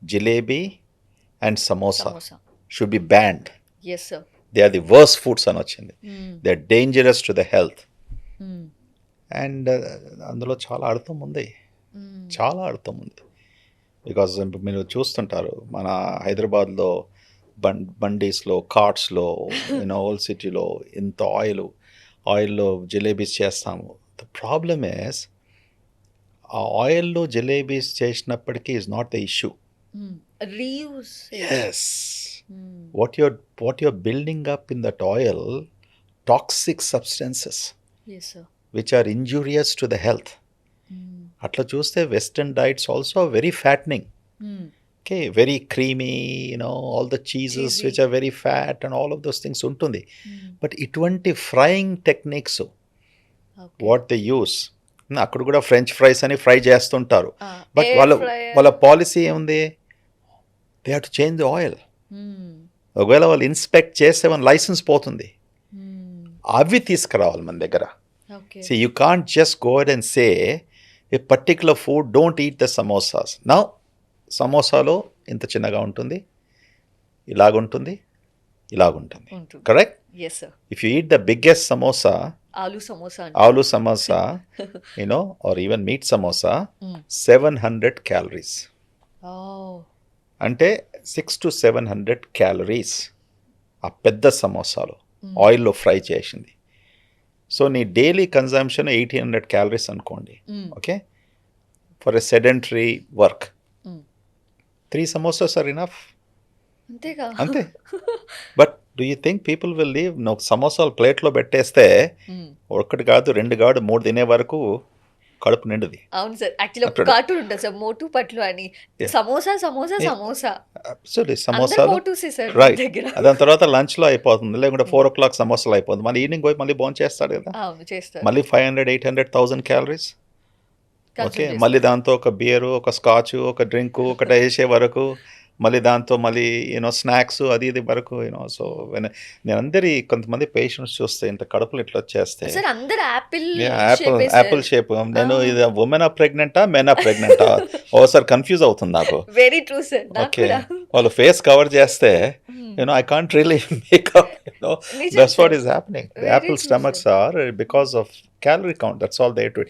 Jalebi and samosa Samosa. Should be banned. Yes, sir. They are the worst foods అని వచ్చింది. Mm. They are dangerous to the health. Mm. And అందులో చాలా అర్థం ఉంది, Mm. చాలా అర్థం ఉంది. బికాజ్ మీరు చూస్తుంటారు మన హైదరాబాద్లో బండీస్లో, కార్ట్స్లో, ఓల్డ్ సిటీలో ఇంత ఆయిల్లో జిలేబీస్ చేస్తాము. ద ప్రాబ్లమ్ ఇస్ ఆ ఆయిల్లో జిలేబీస్ చేసినప్పటికీ is not the issue. Mm. Reuse it. Yes, Mm. what you're building up in that oil, toxic substances Yes, sir. which are injurious to the health. Mm. అట్లా చూస్తే western diets also very fattening. Mm. Okay, very creamy, all the cheeses Cheesy. which are very fat and all of those things ఉంటుంది. Mm. But ఇటువంటి frying techniques Okay. What they use, అక్కడ కూడా French fries అని fry చేస్తుంటారు. But Air వాళ్ళ fryer. వాళ్ళ policy ఏముంది, they have to change the oil. Mm. ఒకవేళ వాళ్ళు ఇన్స్పెక్ట్ చేస్తే మన లైసెన్స్ పోతుంది. Mm. అవి తీసుకురావాలి మన దగ్గర. Okay. See, you can't just go ahead and say a particular food, don't eat the samosas. Now, సమోసాలో ఇంత చిన్నగా ఉంటుంది, ఇలాగుంటుంది, ఇలాగుంటుంది. ఉంటుంది. Correct? Yes, sir. If you eat the biggest samosa, Aloo samosa. ఆలు samosa, or even meat samosa, Mm. 700 calories. Oh. అంటే 6 to 700 calories ఆ పెద్ద సమోసాలో Mm. ఆయిల్లో fry చేసింది. సో నీ డైలీ కన్జంప్షన్ 1800 క్యాలరీస్ అనుకోండి. Mm. Okay, for a sedentary work Mm. 3 samosas are enough. అంతేగా. అంతే. But do you think people will leave? నువ్వు సమోసాలు ప్లేట్లో పెట్టేస్తే Mm. ఒకటి కాదు, 2 కాదు, 3 తినే వరకు కడుపు నిండుది. అవును సార్, యాక్చువల్లీ ఒక అక్కడ- కార్టూన్ ఉంటుంది సార్, మోటు పట్లు అని. Yeah. Samosa samosa Yeah. Samosa. Absolutely అందరు సమోసాలు. మోటూసే సార్ రైట్. దగ్గర. దాని తర్వాత లంచ్లో అయిపోతుంది, లేకుంటే 4 o'clock సమోసాలు అయిపోతుంది. మళ్ళీ ఈవినింగ్ పోయి మళ్ళీ భోజనం చేస్తాడు కదా, అవును చేస్తారు. మళ్ళీ 500, 800, 1000 క్యాలరీస్. Consume ఓకే, చేస్తారు. మళ్ళీ దాంతో ఒక బియరు, ఒక స్కాచ్, ఒక డ్రింకు, ఒకటి వేసే వరకు, మళ్ళీ దాంతో మళ్ళీ స్నాక్స్ అది ఇది వరకు. సో నేను అందరి కొంతమంది పేషెంట్స్ చూస్తే ఇంత కడుపులు ఇట్లా వచ్చేస్తే, సార్ అందరు యాపిల్ యాపిల్ షేప్. నేను ఇది ఉమెన్ ప్రెగ్నెంటా, మెన్ ప్రెగ్నెంటా ఓసారి కన్ఫ్యూజ్ అవుతుంది నాకు. వెరీ ట్రూ సార్, నాకు ఓకే, కూడా. వాళ్ళు ఫేస్ కవర్ చేస్తే I can't really make up, నిజం that's what sir. is happening. The Very apple true, stomachs sir. are because of calorie count, that's all they do.